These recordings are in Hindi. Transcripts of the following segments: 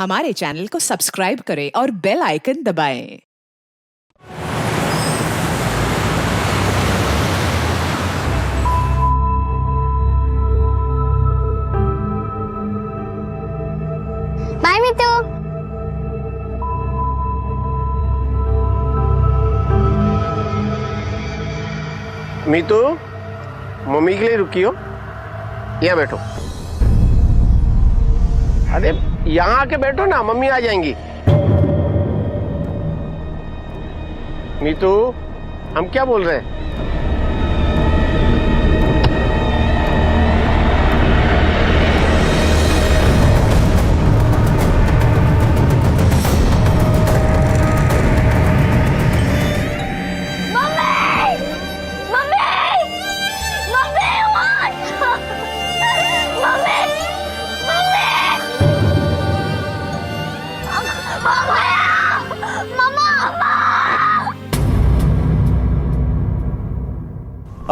हमारे चैनल को सब्सक्राइब करें और बेल आइकन दबाएं। बाय मितू। मीतू, मम्मी के लिए रुकी हो? यहाँ बैठो। अरे यहाँ आके बैठो ना, मम्मी आ जाएंगी। मीतू, हम क्या बोल रहे हैं?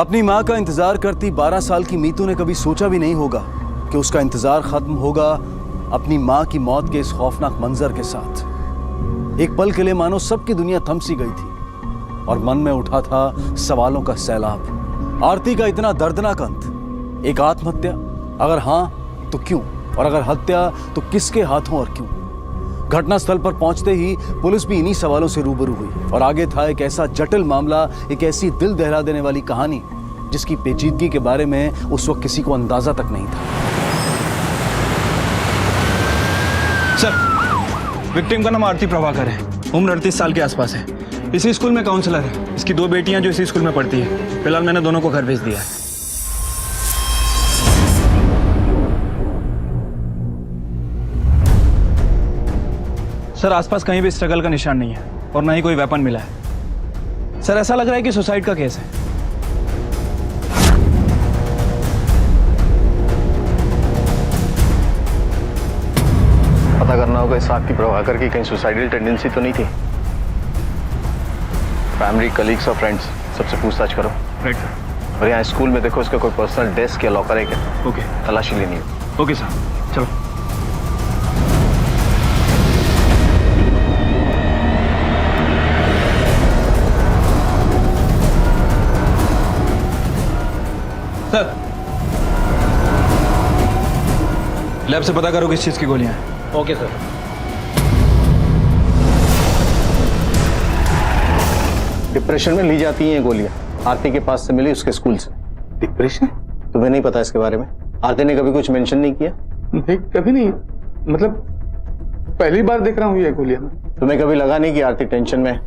अपनी माँ का इंतजार करती 12 साल की मीतू ने कभी सोचा भी नहीं होगा कि उसका इंतजार खत्म होगा अपनी माँ की मौत के इस खौफनाक मंजर के साथ। एक पल के लिए मानो सबकी दुनिया थम सी गई थी और मन में उठा था सवालों का सैलाब। आरती का इतना दर्दनाक अंत, एक आत्महत्या? अगर हाँ तो क्यों, और अगर हत्या तो किसके हाथों और क्यों? घटनास्थल पर पहुंचते ही पुलिस भी इन्हीं सवालों से रूबरू हुई और आगे था एक ऐसा जटिल मामला, एक ऐसी दिल दहला देने वाली कहानी जिसकी पेचीदगी के बारे में उस वक्त किसी को अंदाजा तक नहीं था। सर, विक्टिम का नाम आरती प्रभाकर है, उम्र 38 साल के आसपास है। इसी स्कूल में काउंसलर है। इसकी 2 बेटियां जो इसी स्कूल में पढ़ती है। फिलहाल मैंने दोनों को घर भेज दिया है। सर, आसपास कहीं भी स्ट्रगल का निशान नहीं है और ना ही कोई वेपन मिला है। सर, ऐसा लग रहा है कि सुसाइड का केस है। पता करना होगा इस आरती प्रभाकर की कहीं सुसाइडल टेंडेंसी तो नहीं थी। फैमिली, कलीग्स और फ्रेंड्स सबसे पूछताछ करो। Right sir. और यहाँ स्कूल में देखो इसका कोई पर्सनल डेस्क या लॉकर है क्या? ओके, तलाशी लेनी है। ओके सर, चलो। सर, लैब से पता करो किस चीज की गोलियां हैं। Okay sir. डिप्रेशन में ली जाती हैं ये गोलियां। आरती के पास से मिली, उसके स्कूल से। डिप्रेशन? तुम्हें नहीं पता इसके बारे में? आरती ने कभी कुछ मेंशन नहीं किया? नहीं, कभी नहीं। मतलब पहली बार देख रहा हूँ ये गोलियां मैं। तुम्हें कभी लगा नहीं कि आरती टेंशन में,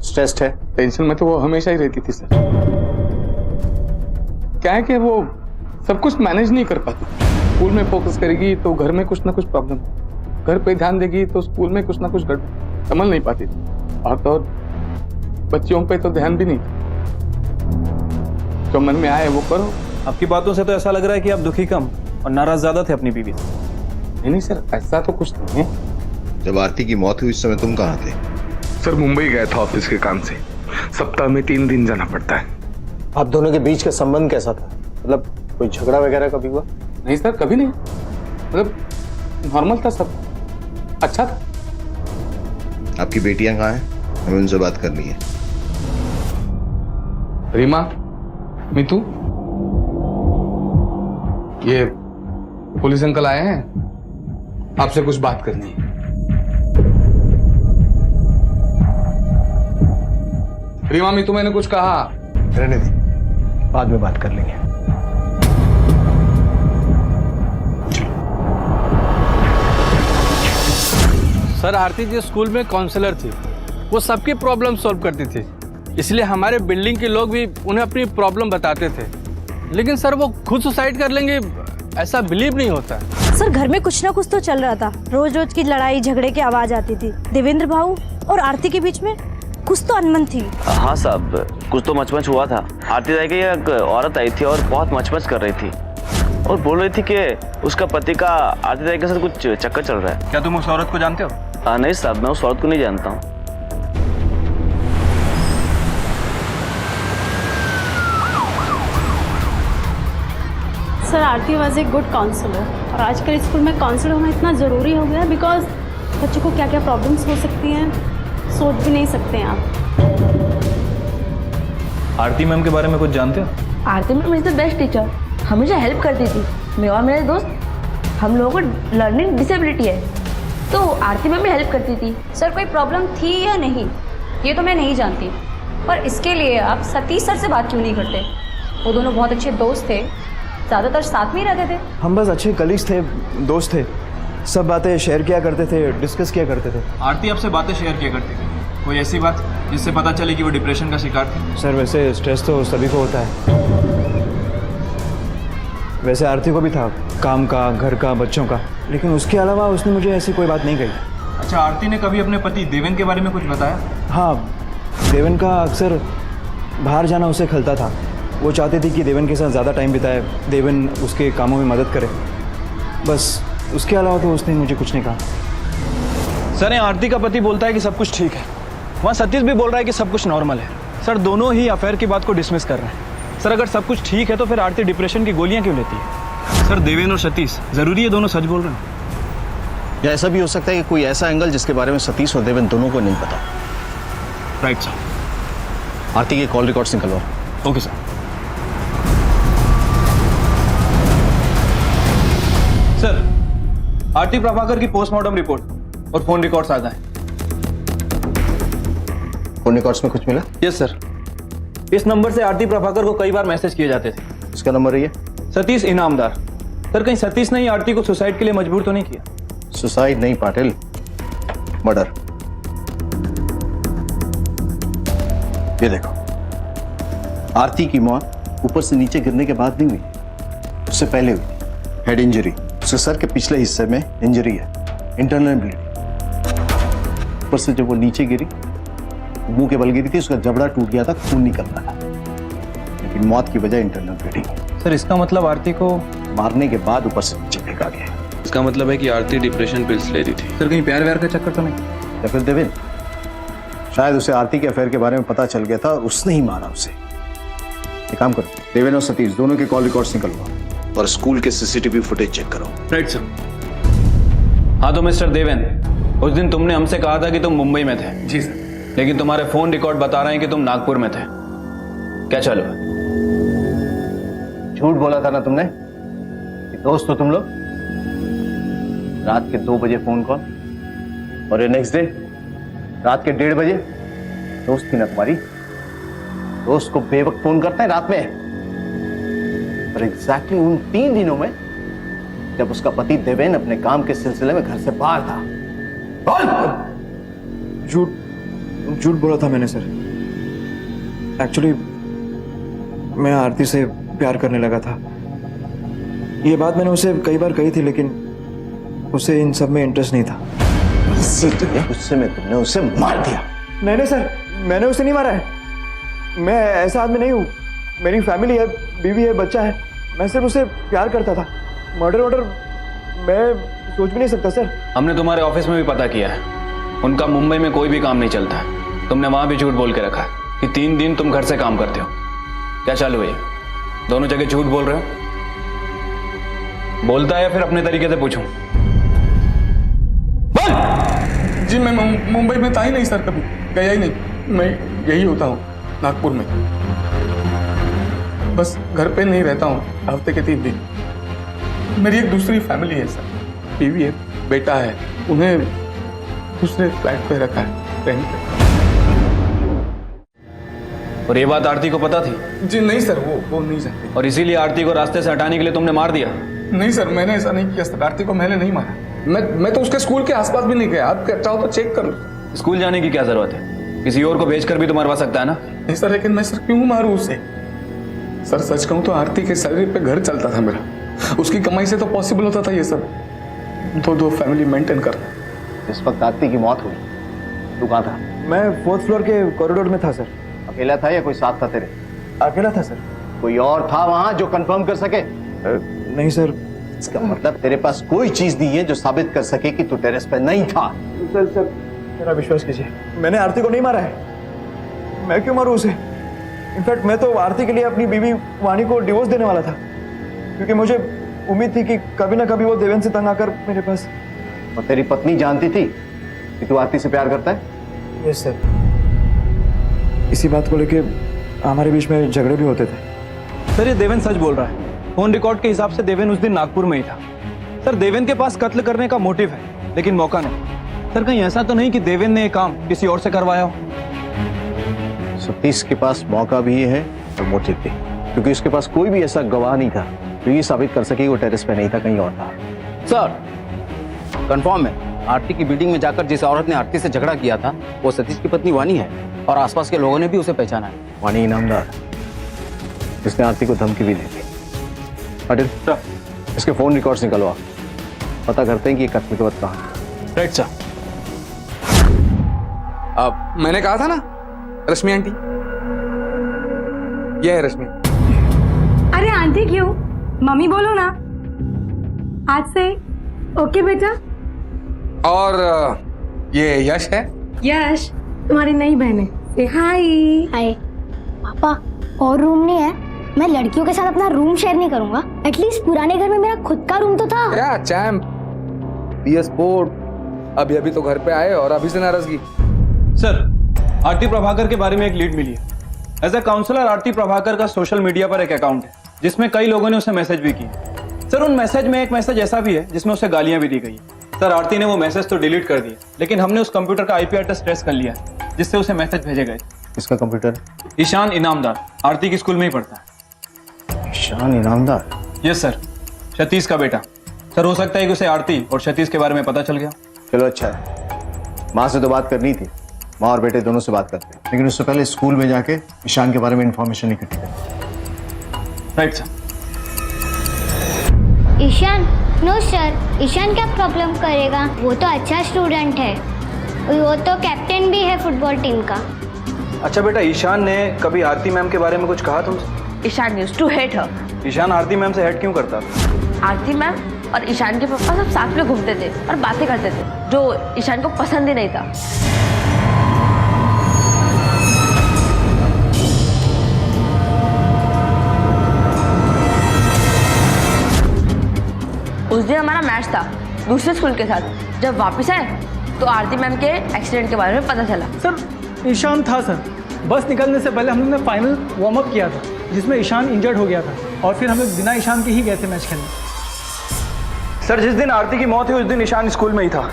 स्ट्रेस्ड है? टेंशन में तो वो हमेशा ही रहती थी सर। क्या है कि वो सब कुछ मैनेज नहीं कर पाती। स्कूल में फोकस करेगी तो घर में कुछ ना कुछ प्रॉब्लम, घर पे ध्यान देगी तो स्कूल में कुछ ना कुछ गड़बड़, संभल नहीं पाती थी। और तो बच्चियों पे तो ध्यान भी नहीं था। जो मन में आए वो करो। आपकी बातों से तो ऐसा लग रहा है कि आप दुखी कम और नाराज ज्यादा थे अपनी बीवी से। नहीं सर, ऐसा तो कुछ नहीं है। जब आरती की मौत हुई उस समय तुम कहाँ थे? सर, मुंबई गया था ऑफिस के काम से। सप्ताह में 3 दिन जाना पड़ता है। आप दोनों के बीच का संबंध कैसा था? मतलब कोई झगड़ा वगैरह कभी हुआ? नहीं सर, कभी नहीं। मतलब नॉर्मल था, सब अच्छा था। आपकी बेटियां कहाँ हैं? हमें उनसे बात करनी है। रीमा, मीतू, ये पुलिस अंकल आए हैं, आपसे कुछ बात करनी है। रीमा, मीतू, मैंने कुछ कहा? रहने दे, बाद में बात कर लेंगे। सर, आरती जी स्कूल में काउंसलर थी। वो सबकी प्रॉब्लम सॉल्व करती थी, इसलिए हमारे बिल्डिंग के लोग भी उन्हें अपनी प्रॉब्लम बताते थे। लेकिन सर, वो खुद सुसाइड कर लेंगे ऐसा बिलीव नहीं होता। सर, घर में कुछ ना कुछ तो चल रहा था। रोज रोज की लड़ाई झगड़े की आवाज आती थी। देवेंद्र भाऊ और आरती के बीच में कुछ तो अनबन थी। हाँ साहब, कुछ तो मचमच हुआ था। आरती राय की एक औरत आई थी और बहुत मचमच कर रही थी और बोल रही थी कि उसका पति का आरती राय के साथ कुछ चक्कर चल रहा है। क्या तुम उस औरत को जानते हो? नहीं साहब, मैं उस औरत को नहीं जानता हूँ। Sir, Aarti was a good counsellor और आजकल स्कूल में काउंसलर होना इतना ज़रूरी हो गया बिकॉज बच्चे को क्या क्या प्रॉब्लम्स हो सकती हैं सोच भी नहीं सकते हैं आप। आरती मैम के बारे में कुछ जानते हो? Aarti ma'am is the best teacher, हमेशा हेल्प करती थी। मैं और मेरे दोस्त, हम लोगों को लर्निंग डिसेबिलिटी है, तो आरती मैम भी हेल्प करती थी। सर कोई प्रॉब्लम थी या नहीं ये तो मैं नहीं जानती, पर इसके लिए आप सतीश सर से बात क्यों नहीं करते? वो दोनों बहुत अच्छे दोस्त थे, ज़्यादातर साथ में ही रहते थे। हम बस अच्छे कलीग्स थे, दोस्त थे, सब बातें शेयर किया करते थे, डिस्कस किया करते थे। आरती आपसे बातें शेयर किया करती थी? कोई ऐसी बात जिससे पता चले कि वो डिप्रेशन का शिकार थी? सर वैसे स्ट्रेस तो सभी को होता है, वैसे आरती को भी था, काम का, घर का, बच्चों का, लेकिन उसके अलावा उसने मुझे ऐसी कोई बात नहीं कही। अच्छा, आरती ने कभी अपने पति देवेन के बारे में कुछ बताया? हाँ, देवेन का अक्सर बाहर जाना उसे खलता था। वो चाहती थी कि देवेन के साथ ज़्यादा टाइम बिताए, देवेन उसके कामों में मदद करे, बस उसके अलावा तो उसने मुझे कुछ नहीं कहा। सर, यहाँ आरती का पति बोलता है कि सब कुछ ठीक है, वहाँ सतीश भी बोल रहा है कि सब कुछ नॉर्मल है। सर, दोनों ही अफेयर की बात को डिसमिस कर रहे हैं। सर, अगर सब कुछ ठीक है तो फिर आरती डिप्रेशन की गोलियां क्यों लेती है? सर, देवेन और सतीश, जरूरी है दोनों सच बोल रहे हैं? या ऐसा भी हो सकता है कि कोई ऐसा एंगल जिसके बारे में सतीश और देवेन दोनों को नहीं पता। Right sir. आरती के कॉल रिकॉर्ड्स निकलवाओ। Okay sir. Sir, Aarti Prabhakar की पोस्टमार्टम रिपोर्ट और फोन रिकॉर्ड्स आ गए। फोन रिकॉर्ड्स में कुछ मिला? Yes sir. इस नंबर से आरती प्रभाकर को कई बार मैसेज किए जाते थे। इसका नंबर है ये? सतीश इनामदार। सर, कहीं सतीश ने ही आरती को सुसाइड के लिए मजबूर तो नहीं किया? सुसाइड नहीं पाटिल, मर्डर। ये देखो, आरती की मौत ऊपर से नीचे गिरने के बाद नहीं हुई, उससे पहले हुई। हेड इंजरी, उसके सर के पिछले हिस्से में इंजरी है, इंटरनल ब्लीडिंग। ऊपर से जब वो नीचे गिरी, मुंह के बल गिरी थी, उसका जबड़ा टूट गया था, खून निकलता था, लेकिन मौत की वजह इंटरनल ब्लीडिंग। सर, इसका मतलब आरती को मारने के बाद ऊपर से नीचे फेंका गया। इसका मतलब है कि आरती डिप्रेशन पिल्स ले रही थी। सर, कहीं प्यार व्यार का चक्कर तो नहीं? या फिर देवेन, शायद उसे आरती के अफेयर के बारे में पता चल गया था और उसने ही मारा उसे। एक काम करो, देवेन और सतीश दोनों के कॉल रिकॉर्ड्स निकलवाओ और स्कूल के सीसीटीवी फुटेज चेक करो। Right sir. हाँ तो मिस्टर देवेन, उस दिन तुमने हमसे कहा था कि तुम मुंबई में थे। जी सर। लेकिन तुम्हारे फोन रिकॉर्ड बता रहे हैं कि तुम नागपुर में थे, क्या चालू है? झूठ बोला था ना तुमने कि दोस्त हो तुम लोग। रात के 2 बजे फोन कॉल और ये नेक्स्ट डे रात के 1:30 बजे। दोस्त थी ना तुम्हारी, दोस्त को बेवक्त फोन करते हैं रात में। और एग्जैक्टली उन 3 दिनों में जब उसका पति देवेन अपने काम के सिलसिले में घर से बाहर था। झूठ बोला था मैंने सर। एक्चुअली मैं आरती से प्यार करने लगा था। ये बात मैंने उसे कई बार कही थी, लेकिन उसे इन सब में इंटरेस्ट नहीं था। गुस्से में तुमने उसे मार दिया? नहीं सर, मैंने उसे नहीं मारा है। मैं ऐसा आदमी नहीं हूँ। मेरी फैमिली है, बीवी है, बच्चा है। मैं सिर्फ उसे प्यार करता था। मर्डर मैं सोच भी नहीं सकता सर। हमने तुम्हारे ऑफिस में भी पता किया है, उनका मुंबई में कोई भी काम नहीं चलता है। तुमने वहां भी झूठ बोल के रखा है कि 3 दिन तुम घर से काम करते हो। क्या चालू है? दोनों जगह झूठ बोल रहे हो। बोलता है या फिर अपने तरीके से पूछूं? जी मैं मुंबई में था ही नहीं सर, कभी गया ही नहीं। मैं यही होता हूँ नागपुर में, बस घर पे नहीं रहता हूँ हफ्ते के 3 दिन। मेरी एक दूसरी फैमिली है सर, बीवी है, बेटा है, उन्हें दूसरे फ्लैट पे रखा है रेंट पे। और ये बात आरती को पता थी? जी नहीं सर, वो नहीं जानती। और इसीलिए आरती को रास्ते से हटाने के लिए तुमने मार दिया? नहीं सर, मैंने ऐसा नहीं किया सर। आरती को मैंने नहीं मारा। मैं तो उसके स्कूल के आसपास भी नहीं गया। आप चाहो तो चेक करो। स्कूल जाने की क्या जरूरत है? किसी और को भेजकर भी तो मरवा सकता है ना? नहीं सर, लेकिन मैं सर क्यों मारूं उसे? सर सच कहूं तो आरती के सैलरी पे घर चलता था मेरा। उसकी कमाई से तो पॉसिबल होता था ये सब, दो फैमिली मेंटेन करना। इस वक्त आरती की मौत हुई, तू कहाँ था? मैं 4th फ्लोर के कॉरिडोर में था सर। अकेला था या कोई साथ था तेरे? अकेला था सर। कोई और था वहां जो कंफर्म कर सके? नहीं सर। इसका मतलब तेरे पास कोई चीज नहीं है जो साबित कर सके कि तू टेरेस पे नहीं था। सर मेरा विश्वास कीजिए, मैंने आरती को नहीं मारा है। मैं क्यों मारूं उसे? इनफैक्ट मैं तो आरती के लिए अपनी बीवी वाणी को डिवोर्स देने वाला था, क्योंकि मुझे उम्मीद थी कि कभी ना कभी वो देवेन से तंग आकर मेरे पास। और तेरी पत्नी जानती थी कि तू आरती से प्यार करता है? यस सर, इसी बात को लेके हमारे बीच में झगड़े भी होते थे। सर ये देवेन सच बोल रहा है। फोन रिकॉर्ड के हिसाब से देवेन उस दिन नागपुर में ही था। सर देवेन के पास कत्ल करने का मोटिव है, लेकिन मौका नहीं। सर कहीं ऐसा तो नहीं कि देवेन ने ये काम किसी और से करवाया हो? सतीश के पास मौका भी है और मोटिव भी, क्योंकि उसके पास कोई भी ऐसा गवाह नहीं था जो ये साबित कर सके वो टेरेस पे नहीं था, कहीं और था। सर कंफर्म है, आरती की बिल्डिंग में जाकर जिस औरत ने आरती से झगड़ा किया था वो सतीश की पत्नी वानी है, और आसपास के लोगों ने भी उसे पहचाना है। वानी इनामदार, जिसने आरती को धमकी भी दी थी। अनिल, इसके फोन रिकॉर्ड्स निकलवा, पता करते हैं कि ये कत्ल के वक्त कहाँ है। Right sir. अब मैंने कहा था ना रश्मि आंटी, ये है रश्मि। अरे आंटी क्यों, मम्मी बोलो ना। आज से ओके बेटा। और ये यश है। यश तुम्हारी नई बहन है। से हाय। हाय पापा, और रूम नहीं है? मैं लड़कियों के साथ अपना रूम शेयर नहीं करूंगा। एटलीस्ट पुराने घर में मेरा खुद का रूम तो था। क्या चैम्प, PS बोर्ड, अभी तो घर पे आए और अभी से नाराजगी। सर आरती प्रभाकर के बारे में एक लीड मिली है। एज ए काउंसलर आरती प्रभाकर का सोशल मीडिया पर एक अकाउंट है जिसमें कई लोगों ने उसे मैसेज भी किए। सर उन मैसेज में एक मैसेज ऐसा भी है जिसमें उसे गालियां भी दी गई। सर आरती ने वो मैसेज तो डिलीट कर दिए, लेकिन हमने उस कंप्यूटर का IP एड्रेस ट्रेस कर लिया है जिससे उसे मैसेज भेजे गए। इसका कंप्यूटर? ईशान इनामदार, आरती की स्कूल में ही पढ़ता है। ईशान इनामदार? यस सर, सतीश का बेटा। सर हो सकता है कि उसे आरती और सतीश के बारे में पता चल गया। चलो अच्छा है, माँ से तो बात करनी थी, माँ और बेटे दोनों से बात करते हैं, लेकिन उससे पहले स्कूल में जाके ईशान के बारे में इंफॉर्मेशन इकट्ठी करें। Right sir. Ishaan? No sir, Ishaan क्या प्रॉब्लम करेगा? वो तो अच्छा स्टूडेंट है, वो तो कैप्टन भी है फुटबॉल टीम का। अच्छा बेटा, ईशान ने कभी आरती मैम के बारे में कुछ कहा तुमसे? Ishaan used to hate her. Ishaan Aarti ma'am से हेट क्यों करता था? आरती मैम और ईशान के पापा सब साथ में घूमते थे और बातें करते थे, जो ईशान को पसंद ही नहीं था। उस दिन हमारा मैच था दूसरे स्कूल के साथ। जब वापस आए तो आरती मैम के एक्सीडेंट के बारे में पता चला। सर ईशान था सर, बस निकलने से पहले हम लोग ने फाइनल वार्म अप किया था जिसमें ईशान इंजर्ड हो गया था, और फिर हम लोग बिना ईशान के ही गए थे मैच खेलने। सर जिस दिन आरती की मौत हुई उस दिन ईशान स्कूल में ही था।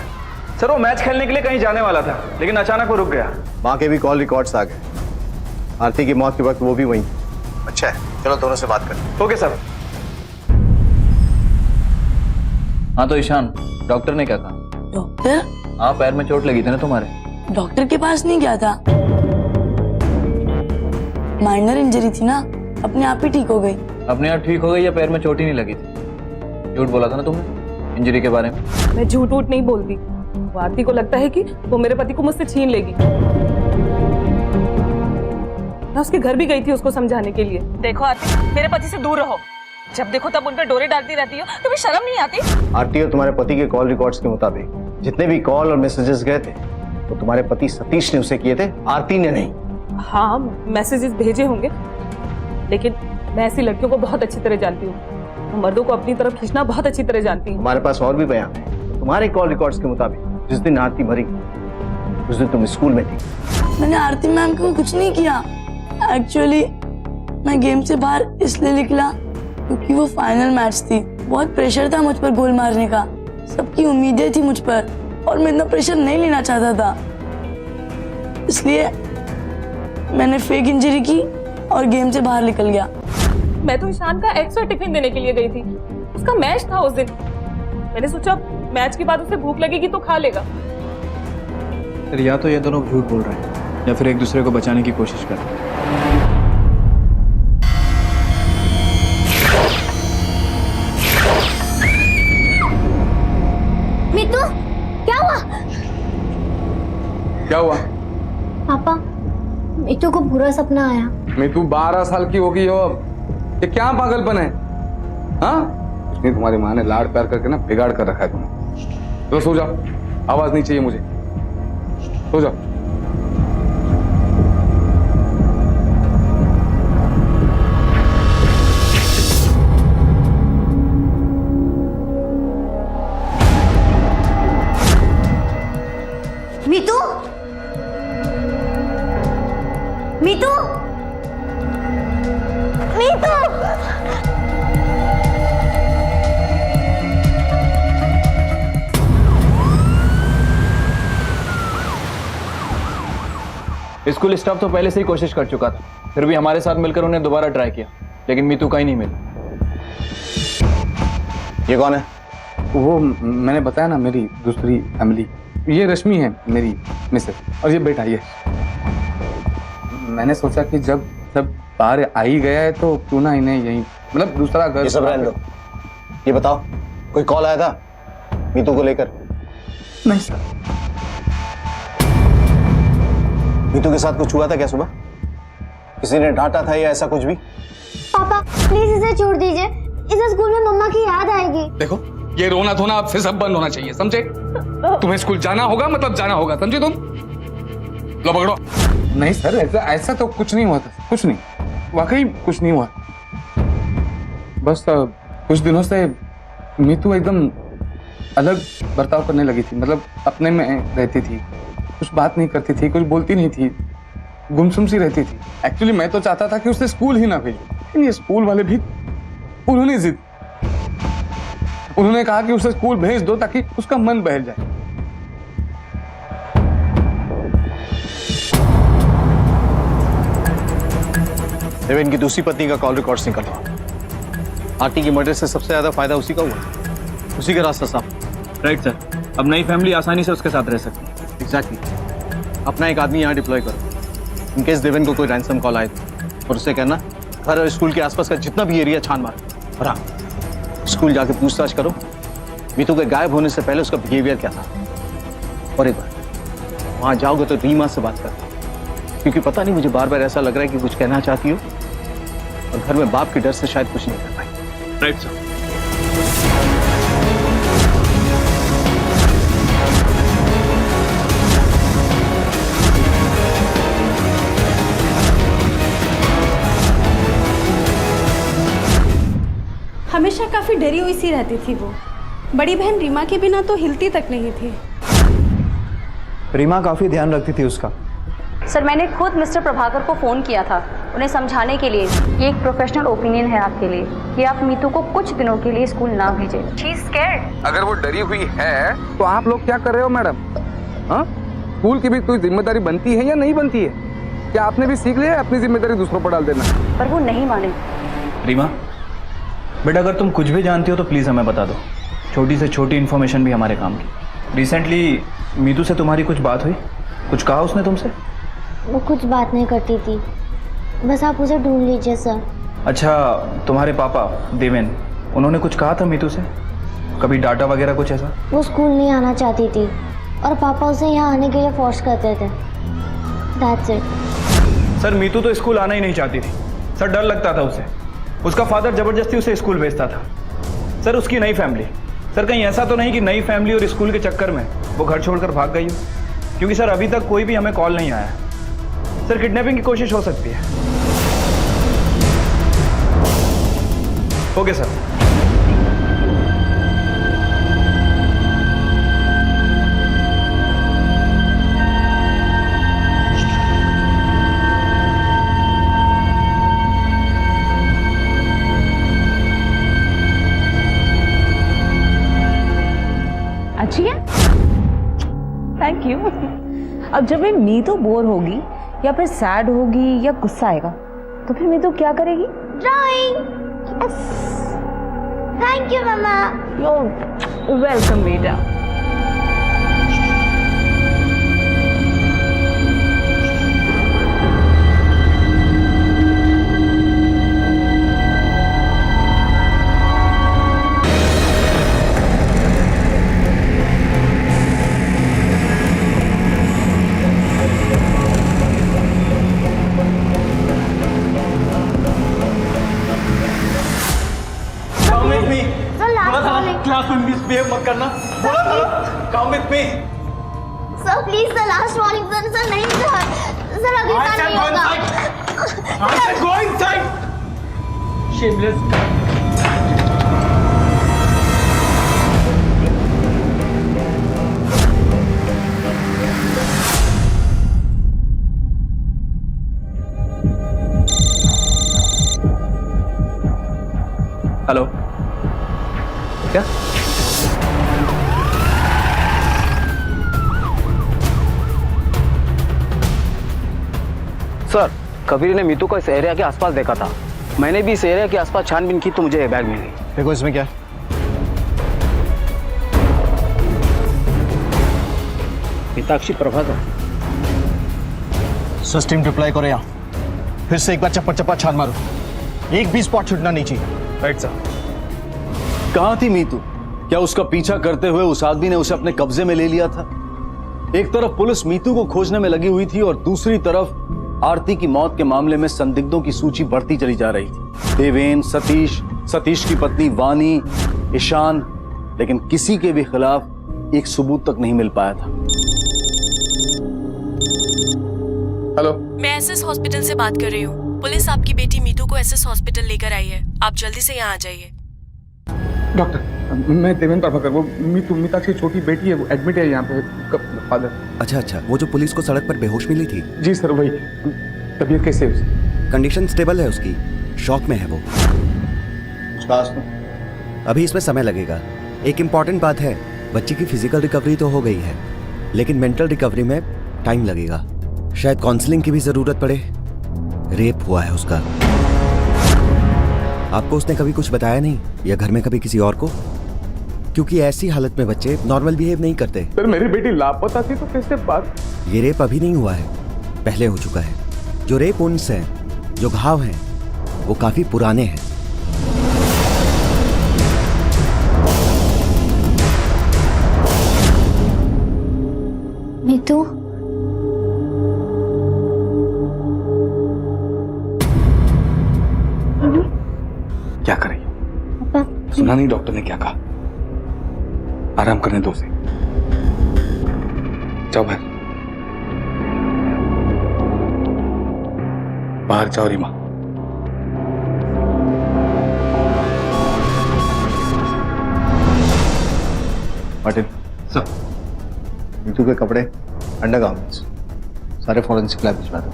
सर वो मैच खेलने के लिए कहीं जाने वाला था, लेकिन अचानक वो रुक गया। माँ के भी कॉल रिकॉर्ड्स आ गए, आरती की मौत के वक्त वो भी वहीं। अच्छा है, चलो दोनों से बात करते। Okay sir. हाँ तो ईशान, डॉक्टर ने क्या कहा? डॉक्टर? हाँ पैर में चोट लगी थी ना तुम्हारे। डॉक्टर के पास नहीं गया था, माइनर इंजरी थी ना, अपने आप ही ठीक हो गई। अपने आप ठीक हो गई या पैर में चोट ही नहीं लगी थी? झूठ बोला था ना तुमने इंजरी के बारे में। मैं झूठ वूठ नहीं बोलती। वो आरती को लगता है कि वो मेरे पति को मुझसे छीन लेगी। मैं उसके घर भी गई थी उसको समझाने के लिए। देखो आरती, मेरे पति से दूर रहो। जब देखो तब उन पर डोरे डालती रहती हो, तुम्हें शर्म नहीं आती? आरती और तुम्हारे पति के कॉल रिकॉर्ड्स के मुताबिक जितने भी कॉल और मैसेजेस गए थे वो तुम्हारे पति सतीश ने उसे किए थे, आरती ने नहीं। हाँ मैसेजेस भेजे होंगे, लेकिन मैं ऐसी लड़कियों को बहुत अच्छी तरह जानती हूँ। मर्दों को अपनी तरफ खींचना बहुत अच्छी तरह जानती हूँ। हमारे पास और भी बयान है। तुम्हारे कॉल रिकॉर्ड्स के मुताबिक जिस दिन आरती मरी उस दिन तुम स्कूल में थी। मैंने आरती मैम को कुछ नहीं किया। एक्चुअली मैं गेम से बाहर इसलिए निकला क्योंकि वो फाइनल मैच थी। बहुत प्रेशर था मुझ पर गोल मारने का, सबकी उम्मीदें थी मुझ पर और मैं इतना प्रेशर नहीं लेना चाहता था, इसलिए मैंने फेक इंजरी की और गेम से बाहर निकल गया। मैं तो ईशान का एक्स्ट्रा टिफिन देने के लिए गई थी, उसका मैच था उस दिन। मैंने सोचा मैच के बाद उसे भूख लगेगी तो खा लेगा। सर या तो ये दोनों झूठ बोल रहे हैं या फिर एक दूसरे को बचाने की कोशिश कर रहे हैं। मीतू क्या हुआ? क्या हुआ? पापा, मीतू को बुरा सपना आया। मीतू 12 साल की होगी हो अब, ये क्या पागलपन है? हाँ, उसने तुम्हारी माँ ने लाड़ प्यार करके ना बिगाड़ कर रखा है तुम्हें। तो सो जाओ, आवाज नहीं चाहिए मुझे, सो जाओ। मीतू मीतू मीतू स्कूल स्टाफ तो पहले से ही कोशिश कर चुका था, फिर भी हमारे साथ मिलकर उन्हें दोबारा ट्राई किया, लेकिन मीतू कहीं नहीं मिली। ये कौन है? वो मैंने बताया ना, मेरी दूसरी फैमिली। ये रश्मि है मेरी मिसेस, और ये बेटा ये। मैंने सोचा कि जब बाहर आ ही गया है तो क्यों ना इन्हें यहीं, मतलब दूसरा घर। ये सब रहने दो। ये बताओ, कोई कॉल आया था मीतू को लेकर? नहीं सर। मीतू के साथ कुछ हुआ था क्या सुबह? किसी ने डांटा था या ऐसा कुछ भी? पापा प्लीज इसे छोड़ दीजिए, इसे स्कूल में मम्मा की याद आएगी। देखो, ये रोना धोना अब से सब बंद होना चाहिए, समझे? तुम्हें स्कूल जाना होगा, मतलब जाना होगा, समझे तुम? लो पकड़ो। नहीं सर, ऐसा तो कुछ नहीं हुआ था, कुछ नहीं, वाकई कुछ नहीं हुआ। बस कुछ दिनों से मीतू एकदम अलग बर्ताव करने लगी थी, मतलब अपने में रहती थी, कुछ बात नहीं करती थी, कुछ बोलती नहीं थी, गुमसुम सी रहती थी। एक्चुअली मैं तो चाहता था कि उसे स्कूल ही ना भेजूं, लेकिन ये स्कूल वाले भी उन्होंने जिद, उन्होंने कहा कि उसे स्कूल भेज दो ताकि उसका मन बहल जाए। देवेन की दूसरी पत्नी का कॉल रिकॉर्ड्स निकल रहा। आरती की मर्डर से सबसे ज्यादा फायदा उसी का हुआ, उसी का रास्ता साफ। राइट सर, अब नई फैमिली आसानी से उसके साथ रह सकती है। एग्जैक्टली। अपना एक आदमी यहाँ डिप्लॉय करो, इनकेस देवेन को कोई रैंसम कॉल आए और उसे कहना घर और स्कूल के आसपास का जितना भी एरिया छान मारो, और हाँ, स्कूल जाके पूछताछ करो मीतू के गायब होने से पहले उसका बिहेवियर क्या था। और एक बार वहाँ जाओगे तो रीमा से बात करना, क्योंकि पता नहीं, मुझे बार बार ऐसा लग रहा है कि कुछ कहना चाहती हो और घर में बाप के डर से शायद कुछ नहीं कर पाई। Right sir. हमेशा काफी डरी हुई सी रहती थी वो। बड़ी बहन रीमा के बिना तो हिलती तक नहीं थी। रीमा काफी ध्यान रखती थी उसका। सर मैंने खुद मिस्टर प्रभाकर को फ़ोन किया था उन्हें समझाने के लिए। ये एक प्रोफेशनल ओपिनियन है आपके लिए कि आप मीतू को कुछ दिनों के लिए स्कूल ना भेजें। She is scared. अगर वो डरी हुई है तो आप लोग क्या कर रहे हो मैडम? हाँ, स्कूल की भी कोई जिम्मेदारी बनती है या नहीं बनती है? क्या आपने भी सीख लिया है अपनी जिम्मेदारी दूसरों पर डाल देना? पर वो नहीं माने। रीमा बेटा, अगर तुम कुछ भी जानती हो तो प्लीज़ हमें बता दो, छोटी से छोटी इन्फॉर्मेशन भी हमारे काम की। रिसेंटली मीतू से तुम्हारी कुछ बात हुई? कुछ कहा उसने तुमसे? वो कुछ बात नहीं करती थी, बस आप उसे ढूंढ लीजिए सर। अच्छा, तुम्हारे पापा देवेन, उन्होंने कुछ कहा था मीतू से? कभी डाटा वगैरह कुछ ऐसा? वो स्कूल नहीं आना चाहती थी और पापा उसे यहाँ आने के लिए फोर्स करते थे। That's it। सर मीतू तो स्कूल आना ही नहीं चाहती थी सर, डर लगता था उसे। उसका फादर जबरदस्ती उसे स्कूल भेजता था सर। उसकी नई फैमिली, सर कहीं ऐसा तो नहीं कि नई फैमिली और स्कूल के चक्कर में वो घर छोड़कर भाग गई हो? क्योंकि सर अभी तक कोई भी हमें कॉल नहीं आया। सर किडनैपिंग की कोशिश हो सकती है। Okay sir. अच्छी है, थैंक यू। अब जब ये मीतू बोर होगी या फिर सैड होगी या गुस्सा आएगा तो फिर मीतू क्या करेगी? Drawing. Yes, thank you mama. Your welcome बेटा। क्लास में मिसबिहेव मत करना, बोला था। Come with me sir, please sir, last warning sir. Sir नहीं सर, सर अगली बार नहीं होगा। I said go inside. Shameless. Sir, Kabir ने मीतू को इस एरिया के आसपास देखा था। मैंने भी इस एरिया के आसपास छानबीन की तो मुझे ये बैग मिली। देखो इसमें क्या है। पिताक्षी प्रभाकर। सिस्टम रिप्लाई करो यहाँ, फिर से एक बार चप्पा चप्पा छान मारो, एक भी स्पॉट छूटना नहीं चाहिए। Right sir. कहां थी मीतू? क्या उसका पीछा करते हुए उस आदमी ने उसे अपने कब्जे में ले लिया था? एक तरफ पुलिस मीतू को खोजने में लगी हुई थी और दूसरी तरफ आरती की मौत के मामले में संदिग्धों की सूची बढ़ती चली जा रही थी। देवेन, सतीश, सतीश की पत्नी वानी, ईशान, लेकिन किसी के भी खिलाफ एक सबूत तक नहीं मिल पाया था। हेलो, मैं एसएस हॉस्पिटल से बात कर रही हूँ। पुलिस आपकी बेटी मीतू को एसएस हॉस्पिटल लेकर आई है। आप जल्दी से यहाँ आ जाइए। डॉक्टर, मैं देवेंद्र प्रभाकर, वो मीताक्षी की छोटी बेटी है, वो एडमिट है यहाँ पे, फादर। अच्छा अच्छा, वो जो पुलिस को सड़क पर बेहोश मिली थी? जी सर, वही। तबीयत कैसे है उसकी? कंडीशन स्टेबल है उसकी, शॉक में है वो। अभी इसमें समय लगेगा। एक इम्पॉर्टेंट बात है, बच्ची की फिजिकल रिकवरी तो हो गई है, लेकिन मेंटल रिकवरी में टाइम लगेगा। शायद काउंसलिंग की भी जरूरत पड़े। रेप हुआ है उसका। आपको उसने कभी कुछ बताया नहीं, या घर में कभी किसी और को? क्योंकि ऐसी हालत में बच्चे नॉर्मल बिहेव नहीं करते। सर, मेरी बेटी लापता थी तो कैसे बात? ये रेप अभी नहीं हुआ है, पहले हो चुका है। जो रेप वुंड्स हैं, जो घाव हैं, वो काफी पुराने हैं। मीतू, क्या करें? सुना नहीं डॉक्टर ने क्या कहा? आराम करने दो उसे। जाओ बाहर जाओ रीमा। पाटिल सर, मीतू के कपड़े, अंडरगारमेंट्स सारे फॉरेंसिक लैब भिजवा दो।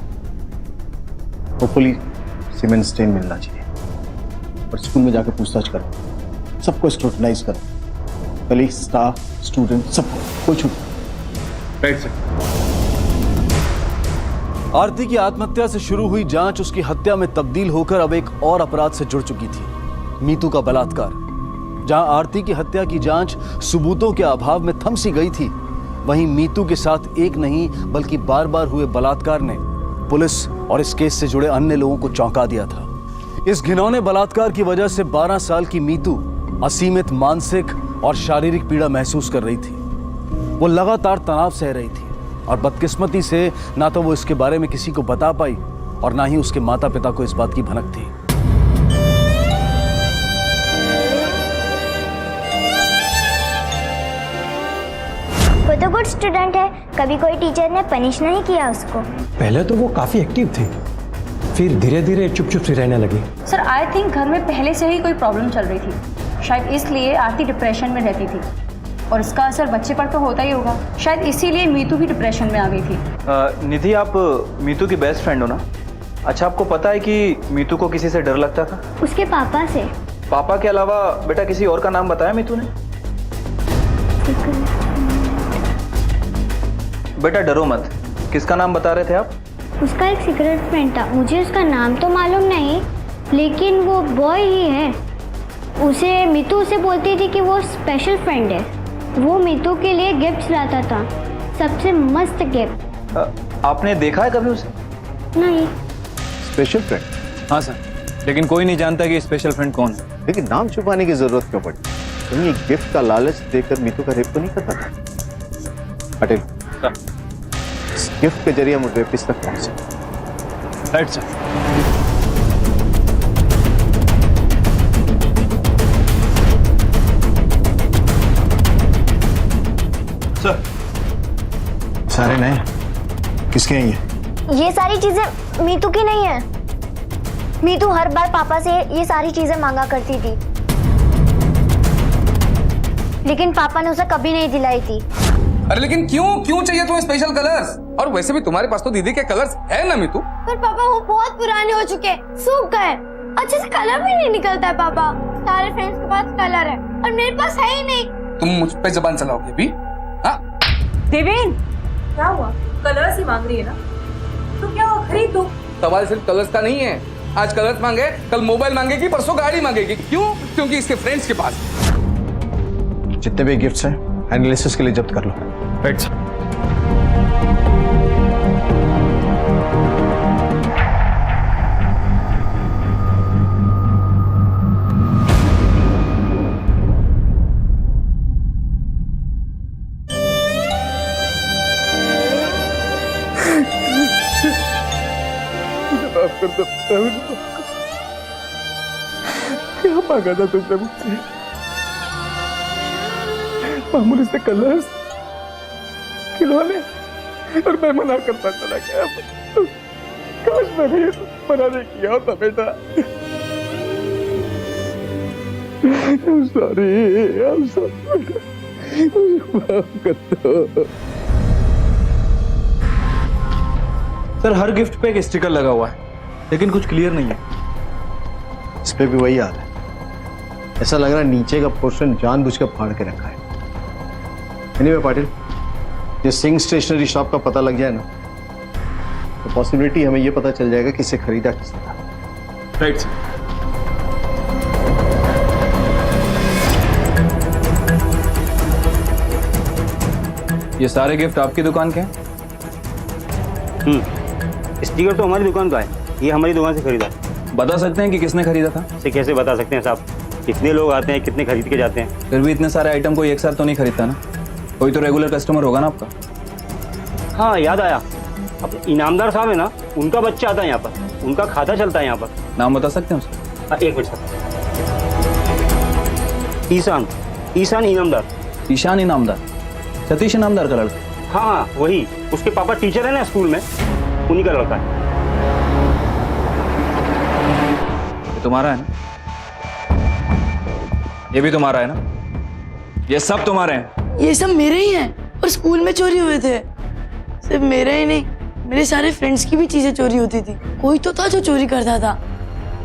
होपफुली सीमेंट स्टेन मिलना चाहिए। और स्कूल में जाकर पूछताछ करो, सबको स्क्रूटनाइज करो, कलीग, स्टाफ, स्टूडेंट, सबको, कोई छूट। Right sir. आरती की आत्महत्या से शुरू हुई जांच उसकी हत्या में तब्दील होकर अब एक और अपराध से जुड़ चुकी थी, मीतू का बलात्कार। जहां आरती की हत्या की जांच सबूतों के अभाव में थम सी गई थी, वहीं मीतू के साथ एक नहीं बल्कि बार बार हुए बलात्कार ने पुलिस और इस केस से जुड़े अन्य लोगों को चौंका दिया था। इस घिनौने बलात्कार की वजह से 12 साल की मीतू असीमित मानसिक और शारीरिक पीड़ा महसूस कर रही थी। वो लगातार तनाव सह रही थी और बदकिस्मती से ना तो वो इसके बारे में किसी को बता पाई और ना ही उसके माता पिता को इस बात की भनक थी। वो तो गुड स्टूडेंट है, कभी कोई टीचर ने पनिश नहीं किया उसको। पहले तो वो काफी एक्टिव थी, फिर धीरे धीरे चुप चुप सी रहने लगी। सर, आई थिंक घर में पहले से ही कोई प्रॉब्लम चल रही थी। शायद इसलिए आरती डिप्रेशन में रहती थी और इसका असर बच्चे पर तो होता ही होगा। शायद इसीलिए मीतू भी डिप्रेशन में आ गई थी। निधि, आप मीतू की बेस्ट फ्रेंड हो ना? अच्छा, आपको पता है कि मीतू को किसी से डर लगता था? उसके पापा से। पापा के अलावा बेटा किसी और का नाम बताया मीतू ने? बेटा डरो मत, किसका नाम बता रहे थे आप? उसका एक सीक्रेट फ्रेंड था, मुझे उसका नाम तो मालूम नहीं, लेकिन वो बॉय ही है। उसे मीतू उसे बोलती थी कि वो स्पेशल फ्रेंड है। वो मीतू के लिए गिफ्ट्स लाता था, सबसे मस्त गिफ्ट। आपने देखा है कभी उसे? नहीं। Special friend? हाँ सर, लेकिन कोई नहीं जानता कि स्पेशल फ्रेंड कौन है। लेकिन नाम छुपाने की जरूरत क्यों पड़ी? कहीं ये गिफ्ट का लालच देकर मीतू का रेप तो नहीं करता था? पटेल, इस गिफ्ट के जरिए हम रेपिस्ट तक पहुंचे। Right sir. सर, सारे नए किसके हैं ये सारी चीजें मीतू की नहीं है। मीतू हर बार पापा से ये सारी चीजें मांगा करती थी, लेकिन पापा ने उसे कभी नहीं दिलाई थी। अरे लेकिन क्यों चाहिए तुम्हें स्पेशल कलर्स? और वैसे भी तुम्हारे पास तो दीदी के कलर्स है ना मीतू? पर पापा वो बहुत पुराने हो चुके, सूख गए, अच्छे से कलर भी नहीं निकलता है। पापा, सारे फ्रेंड्स के पास कलर है और मेरे पास है ही नहीं। तुम मुझ पे जबान चलाओगे भी? हाँ? देवेन, क्या हुआ? कलर्स ही मांग रही है ना, तो क्या हुआ, खरीद दो। सवाल सिर्फ कलर्स का नहीं है। आज कलर्स मांगे, कल मोबाइल मांगेगी, परसों गाड़ी मांगेगी। क्यों? क्योंकि इसके फ्रेंड्स के पास। जितने भी गिफ्ट्स हैं एनालिसिस के लिए जब्त कर लो। Right sir. क्या मांगा था तुमने मुझसे? मामूली से कलर्स, खिलौने, और मैं मना करता चला गया। काश मैंने ये मना नहीं किया होता बेटा। I'm sorry। माफ कर दो। सर हर गिफ्ट पे एक स्टिकर लगा हुआ है, लेकिन कुछ क्लियर नहीं है। इस पे भी वही हाल है। ऐसा लग रहा है नीचे का पोर्शन जानबूझ कर फाड़ के रखा है। एनीवे पाटिल, ये सिंह स्टेशनरी शॉप का पता लग जाए ना, तो पॉसिबिलिटी हमें ये पता चल जाएगा कि इसे खरीदा किसने था। Right sir. ये सारे गिफ्ट आपकी दुकान के हैं? स्टिकर तो हमारी दुकान का है, ये हमारी दुकान से खरीदा है। बता सकते हैं कि किसने खरीदा था? इसे कैसे बता सकते हैं साहब, कितने लोग आते हैं, कितने खरीद के जाते हैं। फिर भी इतने सारे आइटम कोई एक साथ तो नहीं खरीदता ना, कोई तो रेगुलर कस्टमर होगा ना आपका। हाँ याद आया, अब इनामदार साहब है ना, उनका बच्चा आता है यहाँ पर, उनका खाता चलता है यहाँ पर। नाम बता सकते हैं उसका? हाँ एक मिनट सर। ईशान इनामदार। ईशान इनामदार, सतीश इनामदार का लड़का? हाँ वही, उसके पापा टीचर है ना स्कूल में, उन्हीं का लड़का है। तुम्हारा है ना? ये भी तुम्हारा है ना? ये सब तुम्हारे हैं? ये सब मेरे ही हैं, और स्कूल में चोरी हुए थे। सिर्फ मेरे ही नहीं, मेरे सारे फ्रेंड्स की भी चीजें चोरी होती थी। कोई तो था जो चोरी करता था,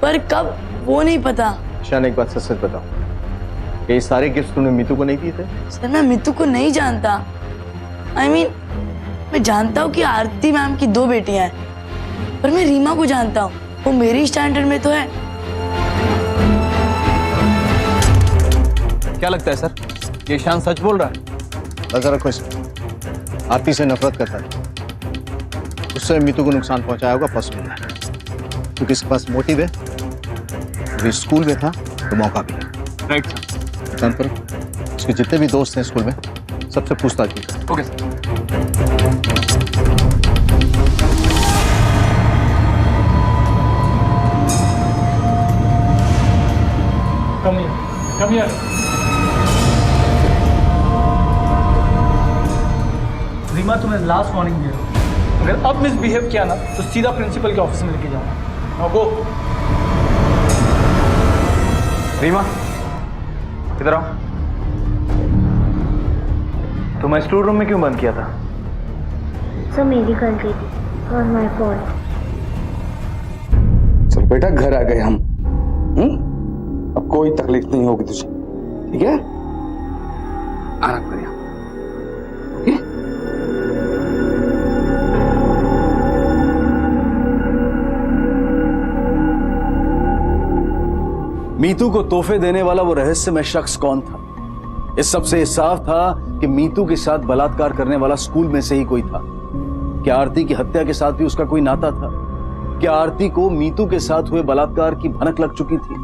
पर कब वो नहीं पता। ईशान एक बात सच बताओ, ये सारे गिफ्ट तुमने मीतू को नहीं दिए थे? सर मैं मीतू को नहीं जानता। I mean, मैं जानता हूँ कि आरती मैम की 2 बेटियां हैं, पर मैं रीमा को जानता हूँ, वो मेरी स्टैंडर्ड में तो है। क्या लगता है सर, ये ईशान सच बोल रहा है? नजर रखो इस आरती से नफरत करता है, उससे मीतू को नुकसान पहुंचाया होगा पॉसिबल है, क्योंकि इसके पास मोटिव है। अभी स्कूल में था तो मौका भी है। Right sir. ध्यान करो, उसके जितने भी दोस्त हैं स्कूल में, सबसे पूछताछ की। Okay sir. Come here. Reema तुम्हें लास्ट वार्निंग दे रहा हूँ, अगर अब मिसबिहेव किया ना तो सीधा प्रिंसिपल के ऑफिस में लेके जाऊंगा। Now go. रीमा इधर आओ। तुम्हें स्टोर रूम में क्यों बंद किया था? सर मेरी गलती थी, और माय फॉल्ट। चल बेटा घर आ गए हम। अब कोई तकलीफ नहीं होगी तुझे, ठीक है? आराम कर यहाँ। ओके? मीतू को तोहफे देने वाला वो रहस्यमय शख्स कौन था? इस सबसे साफ था कि मीतू के साथ बलात्कार करने वाला स्कूल में से ही कोई था। क्या आरती की हत्या के साथ भी उसका कोई नाता था? क्या आरती को मीतू के साथ हुए बलात्कार की भनक लग चुकी थी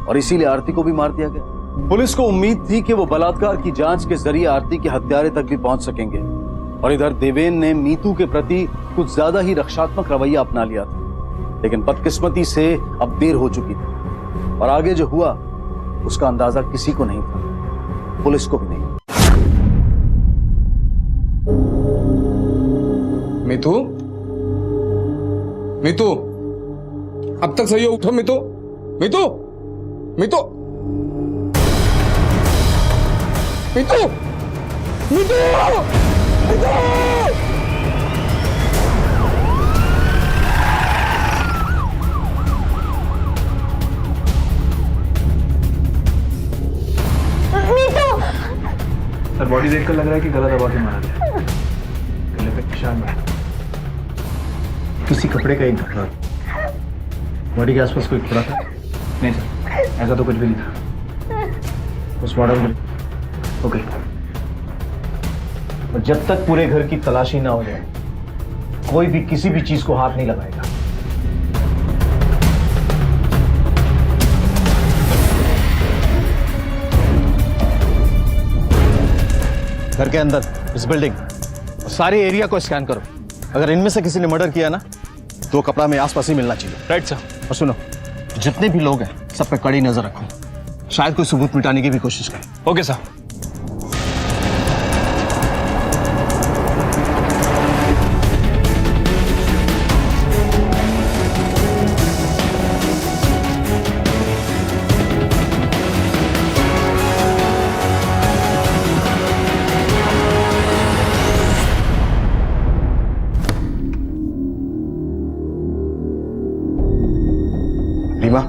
और इसीलिए आरती को भी मार दिया गया? पुलिस को उम्मीद थी कि वो बलात्कार की जांच के जरिए आरती के हत्यारे तक भी पहुंच सकेंगे, और इधर देवेन ने मीतू के प्रति कुछ ज्यादा ही रक्षात्मक रवैया अपना लिया था। लेकिन बदकिस्मती से अब देर हो चुकी थी, और आगे जो हुआ उसका अंदाजा किसी को नहीं था, पुलिस को भी नहीं। मीतू, मीतू, अब तक सही हो, उठो मीतू, मीतू, मीतू, मीतू, मीतू, मीतू। सर बॉडी देखकर लग रहा है कि गला दबा के मारा गया, गले पे निशान है। किसी कपड़े का एक घटना बॉडी के आसपास कोई खुरा था? नहीं सर, ऐसा तो कुछ भी नहीं था। Postmortem okay. और जब तक पूरे घर की तलाशी ना हो जाए कोई भी किसी भी चीज को हाथ नहीं लगाएगा। घर के अंदर इस बिल्डिंग सारे एरिया को स्कैन करो। अगर इनमें से किसी ने मर्डर किया ना तो कपड़ा में आसपास ही मिलना चाहिए। Right sir. और सुनो, जितने भी लोग हैं सब पे कड़ी नजर रखो, शायद कोई सबूत मिटाने की भी कोशिश करें। Okay sir. रीमा,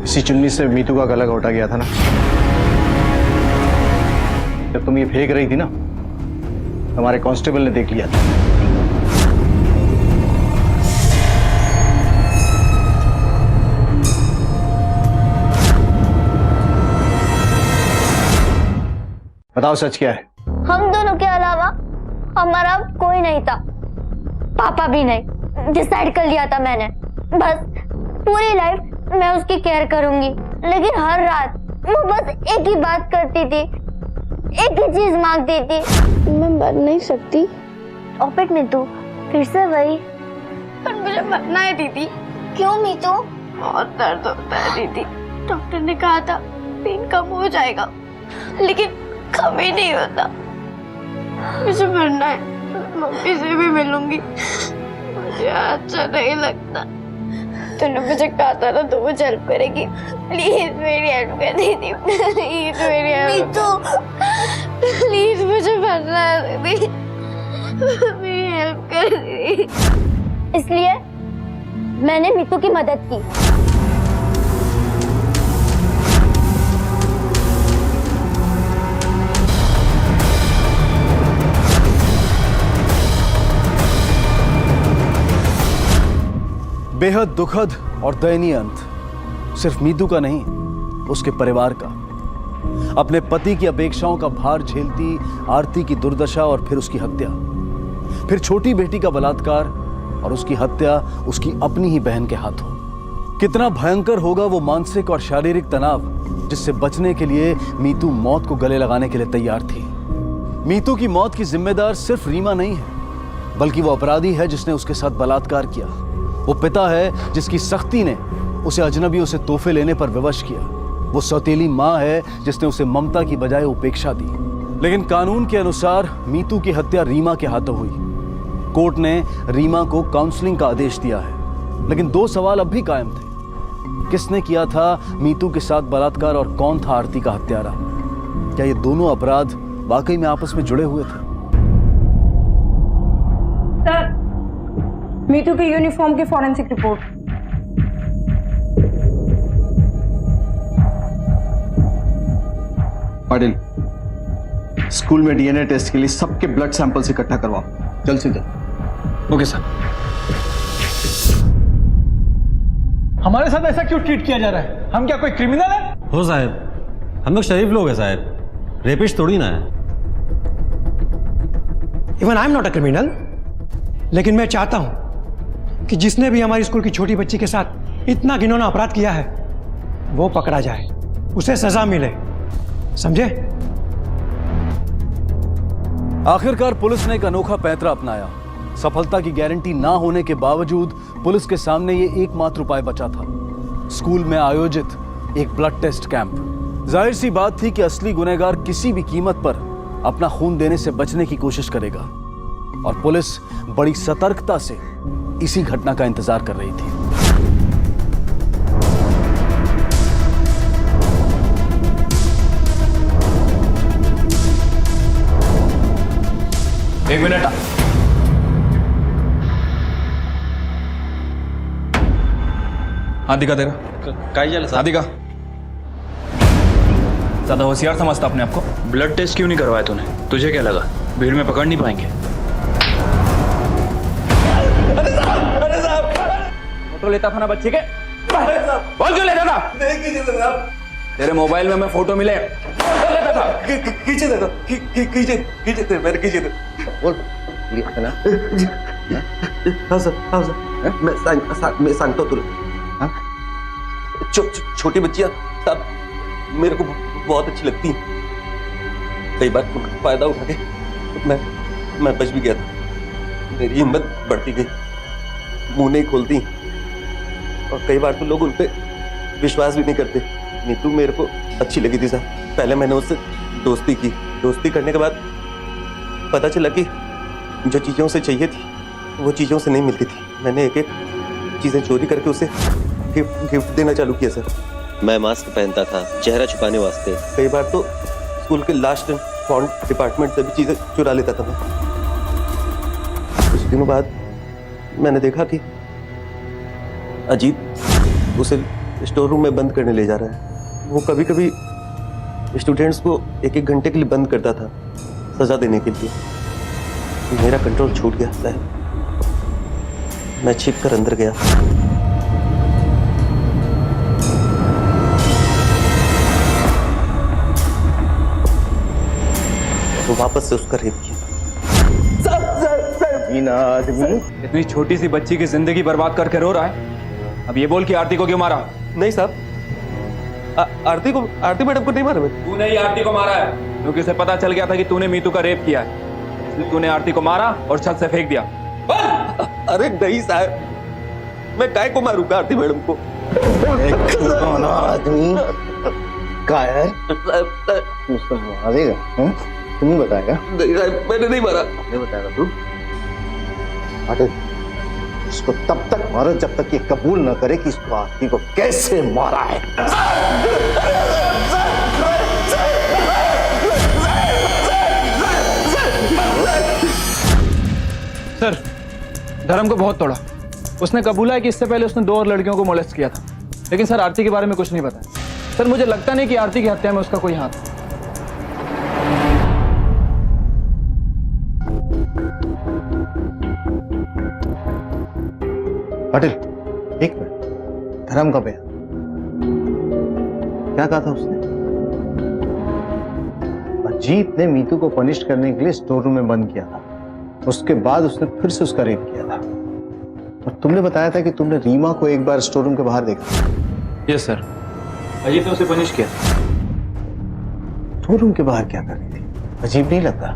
इसी चुन्नी से मीतू का गला घोटा गया था ना? जब तुम ये फेंक रही थी ना, हमारे कांस्टेबल ने देख लिया था। बताओ सच क्या है? हम दोनों के अलावा हमारा कोई नहीं था, पापा भी नहीं। डिसाइड कर लिया था मैंने, बस पूरी लाइफ मैं उसकी केयर करूंगी। लेकिन हर रात वो बस एक ही बात करती थी, एक ही चीज मांगती थी, मैं मर नहीं सकती। ऑपेट में तू फिर से वही। पर मुझे मरना है दीदी। क्यों मीतू? बहुत दर्द होता है दीदी। डॉक्टर ने कहा था पेन कम हो जाएगा, लेकिन कम ही नहीं होता। मुझे मरना है, मम्मी से भी मिलूंगी। मुझे अच्छा नहीं लगता। तूने मुझे कहा था ना तू मुझे हेल्प करेगी। प्लीज मेरी हेल्प कर दीदी, प्लीज मेरी हेल्प। प्लीज मुझे मरना है दीदी, मेरी हेल्प कर दीदी। इसलिए मैंने मीतू की मदद की। बेहद दुखद और दयनीय अंत सिर्फ मीतू का नहीं, उसके परिवार का। अपने पति की अपेक्षाओं का भार झेलती आरती की दुर्दशा और फिर उसकी हत्या, फिर छोटी बेटी का बलात्कार और उसकी हत्या उसकी अपनी ही बहन के हाथों। कितना भयंकर होगा वो मानसिक और शारीरिक तनाव जिससे बचने के लिए मीतू मौत को गले लगाने के लिए तैयार थी। मीतू की मौत की जिम्मेदार सिर्फ रीमा नहीं है, बल्कि वो अपराधी है जिसने उसके साथ बलात्कार किया। वो पिता है जिसकी सख्ती ने उसे अजनबियों से तोहफे लेने पर विवश किया। वो सौतेली माँ है जिसने उसे ममता की बजाय उपेक्षा दी। लेकिन कानून के अनुसार मीतू की हत्या रीमा के हाथों हुई। कोर्ट ने रीमा को काउंसलिंग का आदेश दिया है, लेकिन दो सवाल अब भी कायम थे। किसने किया था मीतू के साथ बलात्कार और कौन था आरती का हत्यारा? क्या ये दोनों अपराध वाकई में आपस में जुड़े हुए थे? सर, मीतू की यूनिफॉर्म की फॉरेंसिक रिपोर्ट। पाटिल, स्कूल में डीएनए टेस्ट के लिए सबके ब्लड सैंपल्स इकट्ठा करवाओ, जल्द से जल्द। Okay sir. हमारे साथ ऐसा क्यों ट्रीट किया जा रहा है? हम क्या कोई क्रिमिनल है? हो साहब, हम लोग शरीफ लोग हैं साहब, रेपिस्ट थोड़ी ना है। Even I am not a criminal, लेकिन मैं चाहता हूं कि जिसने भी हमारी स्कूल की छोटी बच्ची के साथ इतना घिनौना अपराध किया है वो पकड़ा जाए, उसे सजा मिले, समझे? आखिरकार पुलिस ने एक अनोखा पैंतरा अपनाया। सफलता की गारंटी ना होने के बावजूद पुलिस के सामने ये एकमात्र उपाय बचा था, स्कूल में आयोजित एक ब्लड टेस्ट कैंप। जाहिर सी बात थी कि असली गुनहगार किसी भी कीमत पर अपना खून देने से बचने की कोशिश करेगा, और पुलिस बड़ी सतर्कता से इसी घटना का इंतजार कर रही थी। एक मिनट। हाथ दिखा तेरा। काय झालं हाथ दिखा। ज्यादा होशियार समझता अपने आप को? ब्लड टेस्ट क्यों नहीं करवाया तूने? तुझे क्या लगा भीड़ में पकड़ नहीं पाएंगे? फोटो लेता था ना बच्चे के, बोल क्यों लेता था? नहीं कीजिए साहब। तेरे मोबाइल में मैं फोटो मिले बोल लेता था। कीजिए दे दो, कीजिए मेरे कीजिए दे। बोल लिया ना। हाँ सर मैं सांगतो तुला। छोटी बच्चियां साहब मेरे को बहुत अच्छी लगती हैं। कई बार उनका फायदा उठा के मैं बच भी गया था। मेरी हिम्मत बढ़ती गई, मुंह नहीं खोलती और कई बार तो लोग उन पे विश्वास भी नहीं करते। नीतू मेरे को अच्छी लगी थी साहब। पहले मैंने उससे दोस्ती की, दोस्ती करने के बाद पता चला कि जो चीज़ें उसे चाहिए थी वो चीज़ों से नहीं मिलती थी। मैंने एक एक चीज़ें चोरी करके उसे गिफ्ट देना चालू किया सर। मैं मास्क पहनता था चेहरा छुपाने वास्ते। कई बार तो स्कूल के लास्ट एंड फाउंड डिपार्टमेंट से भी चीज़ें चुरा लेता था मैं। कुछ दिनों बाद मैंने देखा कि अजीत उसे स्टोर रूम में बंद करने ले जा रहा है। वो कभी कभी स्टूडेंट्स को एक एक घंटे के लिए बंद करता था सजा देने के लिए। मेरा कंट्रोल छूट गया साहब। मैं छिप कर अंदर गया। तो वापस से उसका रेप किया। इतनी छोटी सी बच्ची की जिंदगी बर्बाद करके रो रहा है। अब ये बोल कि आरती को क्यों मारा? नहीं साहब, आरती मैडम को नहीं मारा मैं। तूने ही आरती को मारा है क्योंकि उसे पता चल गया था कि तूने मीतू का रेप किया है, इसलिए तूने आरती को मारा और छत से फेंक दिया। अरे नहीं साहब, मैं काय को मारूंगा आरती मैडम को? आदमी कायर मुझको मारेगा? तुम नहीं बताएगा? नहीं साहब, मैंने नहीं मारा। नहीं बताएगा तू? इसको तब तक मारो जब तक ये कबूल न करे कि इसको आरती को कैसे मारा है। सर, धर्म को बहुत तोड़ा। उसने कबूला है कि इससे पहले उसने 2 और लड़कियों को मोलेस्ट किया था, लेकिन सर आरती के बारे में कुछ नहीं बताया। सर मुझे लगता नहीं कि आरती की हत्या में उसका कोई हाथ है। पाटिल, एक मिनट। धर्म का बयान क्या कहा था उसने? अजीत ने मीतू को पनिश करने के लिए स्टोर रूम में बंद किया था। उसके बाद उसने फिर से उसका रेप किया था। और तुमने बताया था कि तुमने रीमा को एक बार स्टोर रूम के बाहर देखा। यस सर, अजीत ने उसे पनिश किया। स्टोर रूम के बाहर क्या कर रही थी? अजीब नहीं लगता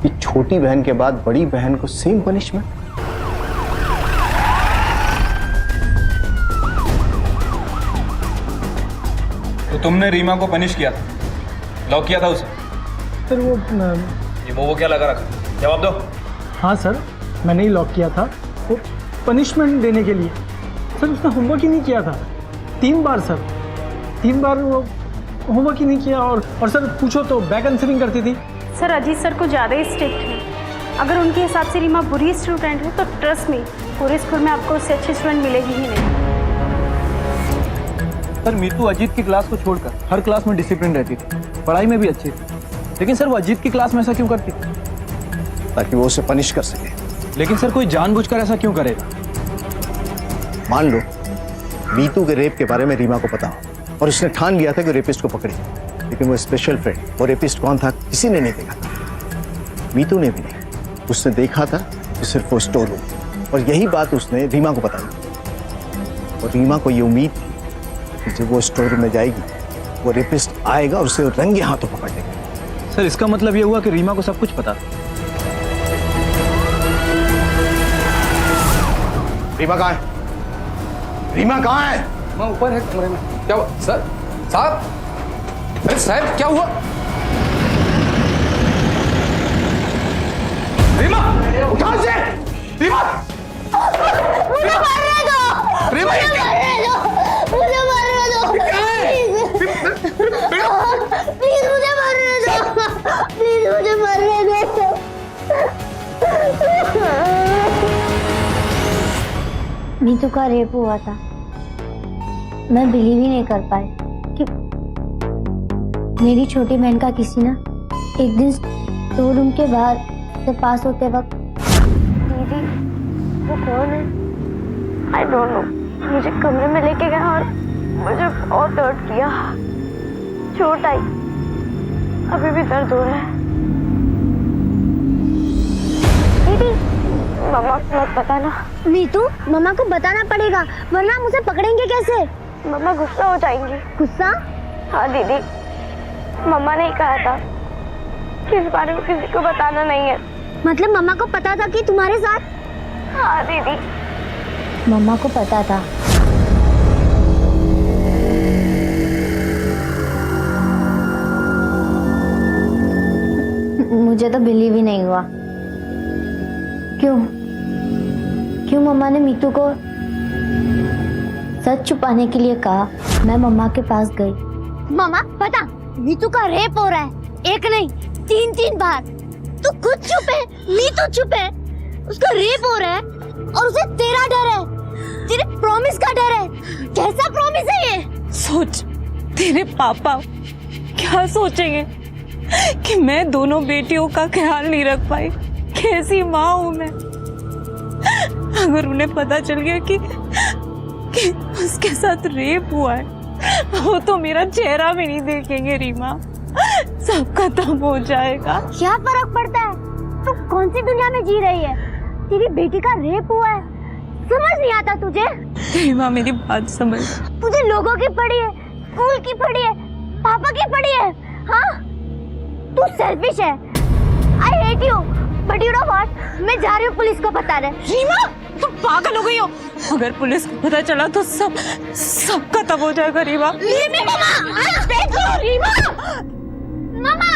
कि छोटी बहन के बाद बड़ी बहन को सेम पनिशमेंट? तो तुमने रीमा को पनिश किया था, लॉक किया था उसे? सर वो क्या लगा रखा? जवाब दो। हाँ सर, मैंने ही लॉक किया था वो पनिशमेंट देने के लिए। सर उसने होमवर्क ही नहीं किया था 3 बार सर, 3 बार वो होमवर्क ही नहीं किया। और सर पूछो तो बैक आंसरिंग करती थी। सर अजीत सर को ज़्यादा ही स्ट्रिक्ट है। अगर उनके हिसाब से रीमा बुरी स्टूडेंट है तो ट्रस्ट मी, पूरे स्कूल में आपको उससे अच्छी स्टूडेंट मिलेगी ही नहीं। सर मीतू अजीत की क्लास को छोड़कर हर क्लास में डिसिप्लिन रहती थी, पढ़ाई में भी अच्छी थी, लेकिन सर वो अजीत की क्लास में ऐसा क्यों करती? ताकि वो उसे पनिश कर सके। लेकिन सर कोई जानबूझकर ऐसा क्यों करेगा? मान लो मीतू के रेप के बारे में रीमा को पता हो और उसने ठान लिया था कि रेपिस्ट को पकड़े, लेकिन वो स्पेशल फ्रेंड, वो रेपिस्ट कौन था किसी ने नहीं देखा था। मीतू ने भी नहीं, उसने देखा था तो सिर्फ वो स्टोर रूम, और यही बात उसने रीमा को बताई। और रीमा को ये उम्मीद थी कि जब वो स्टोर रूम में जाएगी वो रेपिस्ट आएगा और उसे रंगे हाथों पकड़ लेगा। सर इसका मतलब ये हुआ कि रीमा को सब कुछ पता। रीमा कहाँ है? रीमा कहाँ है? मैं ऊपर है कमरे में। क्या हुआ सर? साहब, अरे साहब क्या हुआ? रीमा उठा से। रीमा मुझे मारने दो। रीमा मुझे मारने दो। प्लीज मुझे मारने दो। प्लीज मुझे मारने दो। नीतू का रेप हुआ था। मैं बिलीव ही नहीं कर पाई कि मेरी छोटी बहन का किसी ना एक दिन स्टोर रूम के बाहर से पास होते वक्त, दीदी वो कौन है? आई डोंट नो, मुझे कमरे में लेके गया और मुझे बहुत दर्द किया, चोट आई, अभी भी दर्द हो रहा है। दीदी, मम्मा को मत बताना। मीतू, मम्मा को बताना पड़ेगा वरना हम उसे पकड़ेंगे कैसे? मम्मा गुस्सा हो जाएंगी। गुस्सा? हाँ दीदी, मम्मा ने कहा था कि इस बारे में किसी को बताना नहीं है। मतलब मम्मा को पता था कि तुम्हारे साथ? हाँ दीदी, मम्मा को पता था। मुझे तो बिलीव ही नहीं हुआ। क्यों मम्मा ने मीतू को सच छुपाने के लिए कहा? मैं मम्मा के पास गई। मम्मा पता, मीतू का रेप हो रहा है, एक नहीं 3 बार। तू खुद चुप है, मीतू चुप है। उसका रेप हो रहा है और उसे तेरा डर है, तेरे प्रॉमिस का डर है। कैसा प्रॉमिस है ये? सोच, तेरे पापा क्या सोचेंगे कि मैं दोनों बेटियों का ख्याल नहीं रख पाई। कैसी माँ हूँ मैं। अगर उन्हें पता चल गया कि उसके साथ रेप हुआ है, वो तो मेरा चेहरा भी नहीं देखेंगे रीमा, सब खत्म हो जाएगा। क्या फर्क पड़ता है? तू कौन सी दुनिया में जी रही है? तेरी बेटी का रेप हुआ है, समझ नहीं आता तुझे? रीमा मेरी बात समझ। तुझे लोगों की पड़ी है, स्कूल की पड़ी है, पापा की पड़ी है। हाँ, तू सेल्फिश है। I hate you, but you know what, मैं जा रही हूँ पुलिस को बताने। रीमा, तुम पागल हो गई हो। अगर पुलिस को पता चला तो सब खत्म हो जाएगा रीमा। रीमा, रीमा, मम्मा,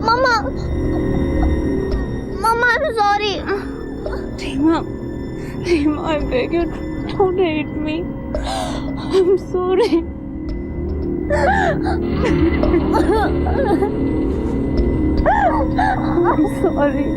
मम्मा, मम्मा, I'm sorry. Rima, I beg you, don't hate me. I'm sorry. I'm sorry.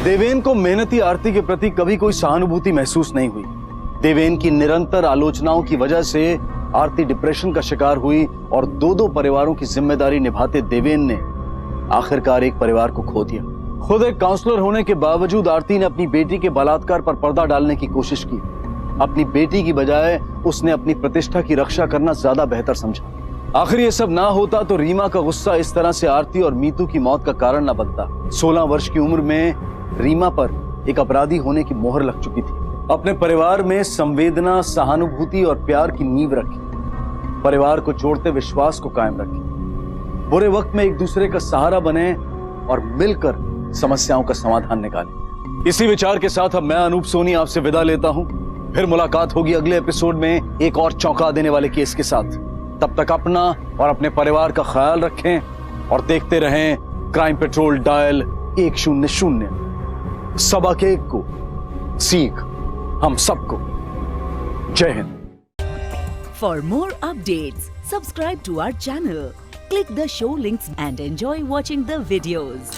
Deven को मेहनती आरती के प्रति कभी कोई सहानुभूति महसूस नहीं हुई। देवेन की निरंतर आलोचनाओं की वजह से आरती डिप्रेशन का शिकार हुई और 2 परिवारों की जिम्मेदारी निभाते देवेन ने आखिरकार एक परिवार को खो दिया। खुद एक काउंसलर होने के बावजूद आरती ने अपनी बेटी के बलात्कार पर पर्दा डालने की कोशिश की। अपनी बेटी की बजाय उसने अपनी प्रतिष्ठा की रक्षा करना ज्यादा बेहतर समझा। आखिर ये सब ना होता तो रीमा का गुस्सा इस तरह से आरती और मीतू की मौत का कारण न बनता। 16 वर्ष की उम्र में रीमा पर एक अपराधी होने की मोहर लग चुकी थी। अपने परिवार में संवेदना, सहानुभूति और प्यार की नींव रखी। परिवार को जोड़ते विश्वास को कायम रखी। बुरे वक्त में एक दूसरे का सहारा बने और मिलकर समस्याओं का समाधान निकालें। इसी विचार के साथ अब मैं अनूप सोनी आपसे विदा लेता हूं। फिर मुलाकात होगी अगले एपिसोड में एक और चौंका देने वाले केस के साथ। तब तक अपना और अपने परिवार का ख्याल रखें और देखते रहें क्राइम पेट्रोल डायल 100। सबक एक को सीख हम सबको। जय Hind. For more updates, subscribe to our channel, click the show links and enjoy watching the videos.